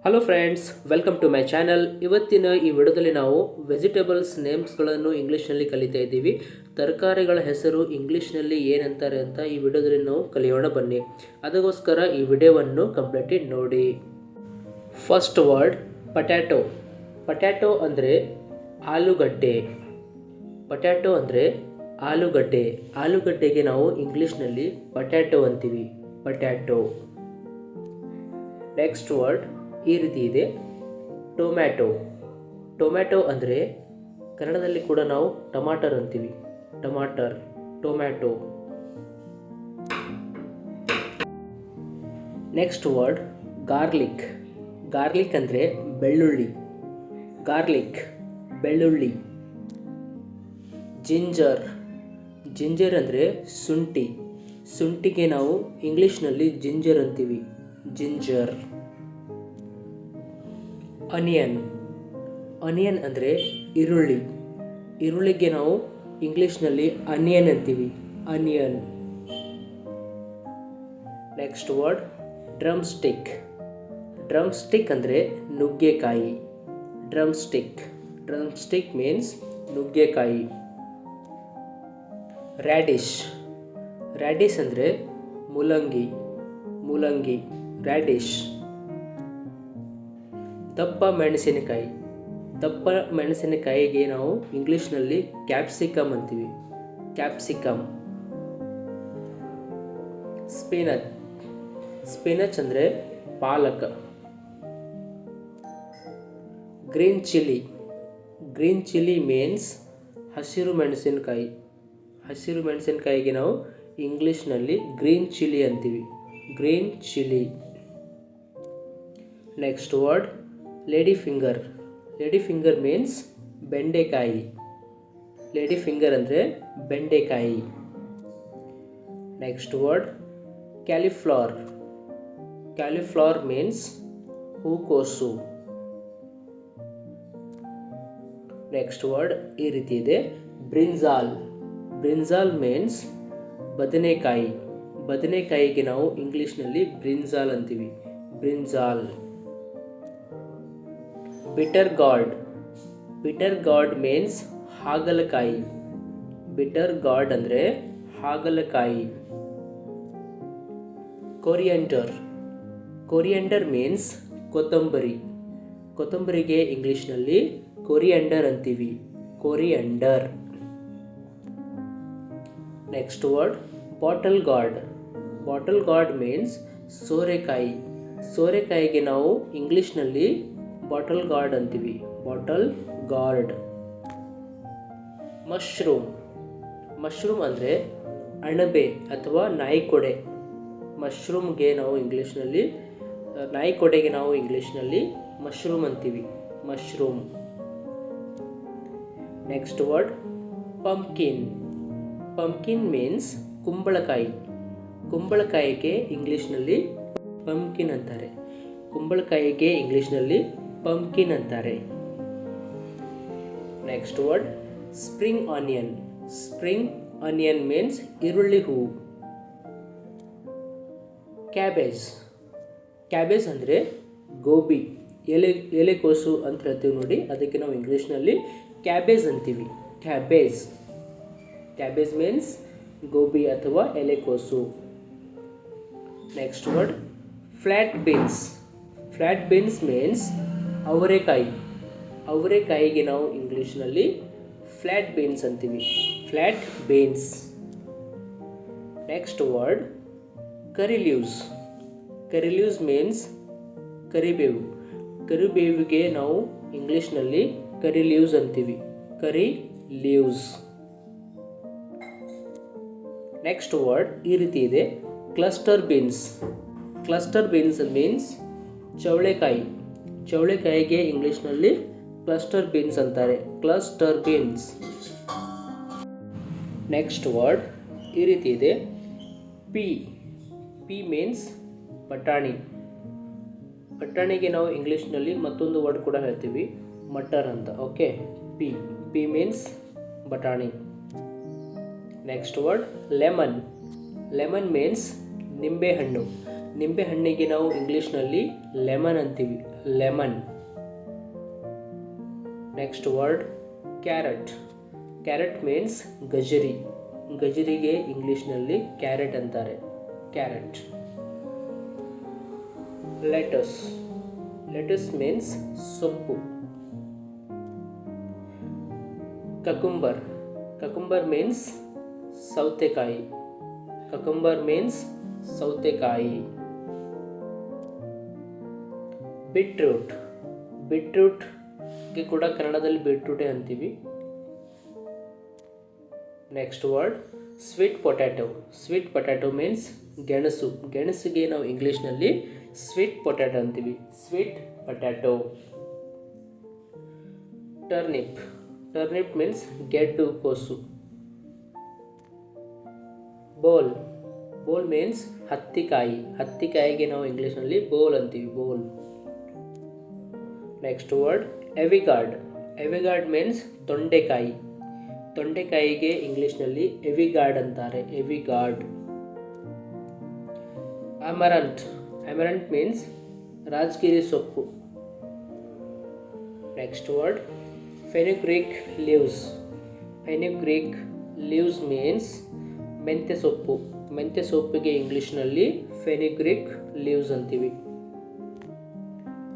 Hello friends, welcome to my channel. ಇವತ್ತಿನ ಈ ವಿಡಿಯೋದಲ್ಲಿ ನಾವು ವೆಜಿಟೇಬಲ್ಸ್ ನೇಮ್ಸ್ಗಳನ್ನು ಇಂಗ್ಲೀಷ್ನಲ್ಲಿ ಕಲಿತಾ ಇದ್ದೀವಿ. ತರಕಾರಿಗಳ ಹೆಸರು ಇಂಗ್ಲೀಷ್ನಲ್ಲಿ ಏನಂತಾರೆ ಅಂತ ಈ ವಿಡಿಯೋದಲ್ಲಿ ನಾವು ಕಲಿಯೋಣ ಬನ್ನಿ. ಅದಕ್ಕೋಸ್ಕರ ಈ ವಿಡಿಯೋವನ್ನು ಕಂಪ್ಲೀಟ್ಲಿ ನೋಡಿ. First word potato. ಪೊಟ್ಯಾಟೊ ಅಂದರೆ ಆಲೂಗಡ್ಡೆ. ಪೊಟ್ಯಾಟೊ ಅಂದರೆ ಆಲೂಗಡ್ಡೆ. ಆಲೂಗಡ್ಡೆಗೆ ನಾವು ಇಂಗ್ಲೀಷ್ನಲ್ಲಿ ಪೊಟ್ಯಾಟೊ ಅಂತೀವಿ. ಪೊಟ್ಯಾಟೊ. ನೆಕ್ಸ್ಟ್ ವರ್ಡ್ ಈ ರೀತಿ ಇದೆ, ಟೊಮ್ಯಾಟೊ. ಟೊಮ್ಯಾಟೊ ಅಂದರೆ ಕನ್ನಡದಲ್ಲಿ ಕೂಡ ನಾವು ಟಮಾಟರ್ ಅಂತೀವಿ. ಟಮಾಟರ್, tomato. Next word garlic. Garlic ಅಂದರೆ ಬೆಳ್ಳುಳ್ಳಿ. ಗಾರ್ಲಿಕ್, ಬೆಳ್ಳುಳ್ಳಿ. ಜಿಂಜರ್. ಜಿಂಜರ್ ಅಂದರೆ ಶುಂಠಿ. ಶುಂಠಿಗೆ ನಾವು ಇಂಗ್ಲೀಷ್ನಲ್ಲಿ ಜಿಂಜರ್ ಅಂತೀವಿ. ಜಿಂಜರ್. ಅನಿಯನ್. ಅನಿಯನ್ ಅಂದರೆ ಈರುಳ್ಳಿ. ಈರುಳ್ಳಿಗೆ ನಾವು ಇಂಗ್ಲೀಷ್ನಲ್ಲಿ ಅನಿಯನ್ ಅಂತೀವಿ. Onion. Next word drum stick. Drum stick ಅಂದರೆ ನುಗ್ಗೆಕಾಯಿ. Drum stick. Drum stick means ನುಗ್ಗೆಕಾಯಿ. ರ್ಯಾಡಿಶ್. ರ್ಯಾಡಿಶ್ ಅಂದರೆ ಮೂಲಂಗಿ. ಮೂಲಂಗಿ, ರ್ಯಾಡಿಶ್. ದಪ್ಪ ಮೆಣಸಿನಕಾಯಿ. ದಪ್ಪ ಮೆಣಸಿನಕಾಯಿಗೆ ನಾವು ಇಂಗ್ಲೀಷ್ನಲ್ಲಿ ಕ್ಯಾಪ್ಸಿಕಮ್ ಅಂತೀವಿ. ಕ್ಯಾಪ್ಸಿಕಮ್. ಸ್ಪಿನಚ್. ಸ್ಪಿನಚ್ ಅಂದರೆ ಪಾಲಕ. Green chilli. Green chilli means ಹಸಿರು ಮೆಣಸಿನಕಾಯಿ. ಹಸಿರು ಮೆಣಸಿನಕಾಯಿಗೆ ನಾವು ಇಂಗ್ಲೀಷ್ನಲ್ಲಿ ಗ್ರೀನ್ ಚಿಲ್ಲಿ ಅಂತೀವಿ. Green chilli. Next word lady finger. Lady finger means ಬೆಂಡೆಕಾಯಿ. ಲೇಡಿ ಫಿಂಗರ್ ಅಂದರೆ ಬೆಂಡೆಕಾಯಿ. Next word cauliflower. Cauliflower means ಹೂಕೋಸು. ನೆಕ್ಸ್ಟ್ ವರ್ಡ್ ಈ ರೀತಿ ಇದೆ, ಬ್ರಿಂಜಾಲ್. ಬ್ರಿಂಜಾಲ್ ಮೀನ್ಸ್ ಬದನೆಕಾಯಿ. ಬದನೆಕಾಯಿಗೆ ನಾವು ಇಂಗ್ಲೀಷ್ನಲ್ಲಿ ಬ್ರಿಂಜಾಲ್ ಅಂತೀವಿ. Brinjal. Bitter gourd. Bitter gourd means ಹಾಗಲಕಾಯಿ. ಬಿಟರ್ ಗಾರ್ಡ್ ಅಂದರೆ ಹಾಗಲಕಾಯಿ. ಕೊರಿಯಂಡರ್. ಕೊರಿಯಂಡರ್ ಮೀನ್ಸ್ ಕೊತ್ತಂಬರಿ. ಕೊತ್ತಂಬರಿಗೆ ಇಂಗ್ಲೀಷ್ನಲ್ಲಿ ಕೊರಿಯಂಡರ್ ಅಂತೀವಿ. Coriander. Next word bottle gourd. Bottle gourd means ಸೋರೆಕಾಯಿ. ಸೋರೆಕಾಯಿಗೆ ನಾವು ಇಂಗ್ಲೀಷ್ನಲ್ಲಿ ಬಾಟಲ್ ಗಾರ್ಡ್ ಅಂತೀವಿ. Bottle gourd. ಮಶ್ರೂಮ್. ಮಶ್ರೂಮ್ ಅಂದರೆ ಅಣಬೆ ಅಥವಾ ನಾಯಿಕೊಡೆ. ಮಶ್ರೂಮ್ಗೆ ನಾವು ಇಂಗ್ಲೀಷ್ನಲ್ಲಿ ನಾಯಿಕೊಡೆಗೆ ನಾವು ಇಂಗ್ಲೀಷ್ನಲ್ಲಿ ಮಶ್ರೂಮ್ ಅಂತೀವಿ. Mushroom. Next word pumpkin. Pumpkin means ಕುಂಬಳಕಾಯಿ. ಕುಂಬಳಕಾಯಿಗೆ ಇಂಗ್ಲೀಷ್ನಲ್ಲಿ ಪಂಪ್ಕಿನ್ ಅಂತಾರೆ. ಕುಂಬಳಕಾಯಿಗೆ ಇಂಗ್ಲೀಷ್ನಲ್ಲಿ ಪಂಪ್ಕಿನ್ ಅಂತಾರೆ. Next word spring onion. Spring onion means ಈರುಳ್ಳಿ ಹೂವು. ಕ್ಯಾಬೇಜ್. ಕ್ಯಾಬೇಜ್ ಅಂದರೆ ಗೋಬಿ. ಎಲೆಕೋಸು ಅಂತ ಹೇಳ್ತೀವಿ ನೋಡಿ, ಅದಕ್ಕೆ ನಾವು ಇಂಗ್ಲೀಷ್ನಲ್ಲಿ ಕ್ಯಾಬೇಜ್ ಅಂತೀವಿ. ಕ್ಯಾಬೇಜ್. ಕ್ಯಾಬೇಜ್ ಮೀನ್ಸ್ ಗೋಬಿ ಅಥವಾ ಎಲೆಕೋಸು. Next word flat beans. Flat beans means ಅವರೆಕಾಯಿ. ಅವರೆಕಾಯಿಗೆ ನಾವು ಇಂಗ್ಲೀಷ್ನಲ್ಲಿ ಫ್ಲ್ಯಾಟ್ ಬೀನ್ಸ್ ಅಂತೀವಿ. Flat beans. ನೆಕ್ಸ್ಟ್ ವರ್ಡ್ ಕರಿ ಲೀವ್ಸ್. ಕರಿ ಲೀವ್ಸ್ ಮೀನ್ಸ್ ಕರಿಬೇವು. ಕರಿಬೇವಿಗೆ ನಾವು ಇಂಗ್ಲೀಷ್ನಲ್ಲಿ ಕರಿ ಲೀವ್ಸ್ ಅಂತೀವಿ. ಕರಿ ಲೀವ್ಸ್. ನೆಕ್ಸ್ಟ್ ವರ್ಡ್ ಈ ರೀತಿ ಇದೆ, cluster beans. Cluster beans means ಚವಳೆಕಾಯಿ. ಚವಳೆಕಾಯಿಗೆ ಇಂಗ್ಲೀಷ್ನಲ್ಲಿ ಕ್ಲಸ್ಟರ್ ಬೀನ್ಸ್ ಅಂತಾರೆ. Cluster beans. ನೆಕ್ಸ್ಟ್ ವರ್ಡ್ ಈ ರೀತಿ ಇದೆ, ಪೀ. ಪೀ ಮೀನ್ಸ್ ಬಟಾಣಿ. ಬಟಾಣಿಗೆ ನಾವು ಇಂಗ್ಲೀಷ್ನಲ್ಲಿ ಮತ್ತೊಂದು ವರ್ಡ್ ಕೂಡ ಹೇಳ್ತೀವಿ, ಮಟರ್ ಅಂತ. ಓಕೆ, ಪೀ. ಪೀ ಮೀನ್ಸ್ ಬಟಾಣಿ. Next word lemon. Lemon means ನಿಂಬೆಹಣ್ಣು. ನಿಂಬೆಹಣ್ಣಿಗೆ ನಾವು ಇಂಗ್ಲೀಷ್ನಲ್ಲಿ ಲೆಮನ್ ಅಂತೀವಿ, lemon. Next word carrot. Carrot means ಗಜರಿ. ಗಜರಿಗೆ ಇಂಗ್ಲೀಷ್ನಲ್ಲಿ ಕ್ಯಾರೆಟ್ ಅಂತಾರೆ, ಕ್ಯಾರೆಟ್. ಲೆಟಸ್. ಲೆಟಸ್ ಮೀನ್ಸ್ ಸೊಪ್ಪು. ಕಕುಂಬರ್. ಕಕುಂಬರ್ ಮೀನ್ಸ್ ಸೌತೆಕಾಯಿ. ಕಕುಂಬರ್ ಮೀನ್ಸ್ ಸೌತೆಕಾಯಿ. ಬೀಟ್ರೂಟ್. ಬೀಟ್ರೂಟ್ಗೆ ಕೂಡ ಕನ್ನಡದಲ್ಲಿ ಬೀಟ್ರೂಟೇ ಅಂತೀವಿ. Next word sweet potato. Sweet potato means ಗೆಣಸು. ಗೆಣಸಿಗೆ ನಾವು ಇಂಗ್ಲೀಷ್ನಲ್ಲಿ ಸ್ವೀಟ್ ಪೊಟ್ಯಾಟೊ ಅಂತೀವಿ, sweet potato. Turnip. Turnip means ಗೆಡ್ಡು ಕೋಸು. ಬೋಲ್. ಬೋಲ್ ಮೀನ್ಸ್ ಹತ್ತಿಕಾಯಿ. ಹತ್ತಿಕಾಯಿಗೆ ನಾವು ಇಂಗ್ಲೀಷ್ನಲ್ಲಿ ಬೋಲ್ ಅಂತೀವಿ, ಬೋಲ್. Next word ivy gourd. Ivy gourd means ತೊಂಡೆಕಾಯಿ. ತೊಂಡೆಕಾಯಿಗೆ ಇಂಗ್ಲೀಷ್ನಲ್ಲಿ ಎವಿಗಾರ್ಡ್ ಅಂತಾರೆ, ಎವಿಗಾರ್ಡ್. ಅಮರಂತ್. ಅಮರಂತ್ ಮೀನ್ಸ್ ರಾಜಗಿರಿ ಸೊಪ್ಪು. Next word fenugreek leaves. Fenugreek leaves means ಮೆಂತ್ಯ ಸೊಪ್ಪು. ಮೆಂತ್ಯ ಸೊಪ್ಪಿಗೆ ಇಂಗ್ಲೀಷ್ನಲ್ಲಿ ಫೆನುಗ್ರೀಕ್ ಲೀವ್ಸ್ ಅಂತೀವಿ.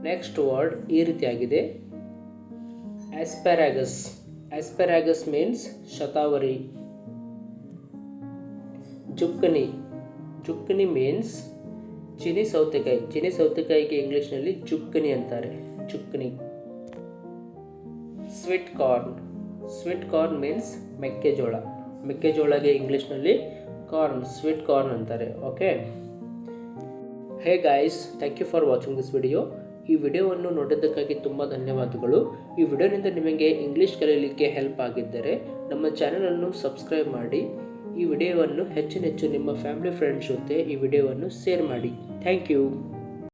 ನೆಕ್ಸ್ಟ್ ವರ್ಡ್ ಈ ರೀತಿಯಾಗಿದೆ, ಆಸ್ಪೆರಾಗಸ್. ಆಸ್ಪೆರಾಗಸ್ ಮೀನ್ಸ್ ಶತಾವರಿ. ಜುಕ್ಕನಿ. ಜುಕ್ಕನಿ ಮೀನ್ಸ್ ಚಿನಿ ಸೌತೆಕಾಯಿ. ಚಿನಿ ಸೌತೆಕಾಯಿಗೆ ಇಂಗ್ಲೀಷ್ನಲ್ಲಿ ಜುಕ್ಕನಿ ಅಂತಾರೆ, zucchini. Sweet corn. Sweet corn means ಮೆಕ್ಕೆಜೋಳ. ಮೆಕ್ಕೆಜೋಳಗೆ ಇಂಗ್ಲೀಷ್ನಲ್ಲಿ ಕಾರ್ನ್, ಸ್ವೀಟ್ ಕಾರ್ನ್ ಅಂತಾರೆ. Okay. Hey guys, thank you for watching this video. ಈ ವಿಡಿಯೋವನ್ನು ನೋಡಿದ್ದಕ್ಕಾಗಿ ತುಂಬ ಧನ್ಯವಾದಗಳು. ಈ ವಿಡಿಯೋನಿಂದ ನಿಮಗೆ ಇಂಗ್ಲೀಷ್ ಕಲಿಯಲಿಕ್ಕೆ ಹೆಲ್ಪ್ ಆಗಿದ್ದರೆ ನಮ್ಮ ಚಾನಲನ್ನು ಸಬ್ಸ್ಕ್ರೈಬ್ ಮಾಡಿ. ಈ ವಿಡಿಯೋವನ್ನು ಹೆಚ್ಚಿನೆಚ್ಚು ನಿಮ್ಮ ಫ್ಯಾಮಿಲಿ ಫ್ರೆಂಡ್ಸ್ ಜೊತೆ ಈ ವಿಡಿಯೋವನ್ನು ಶೇರ್ ಮಾಡಿ. Thank you.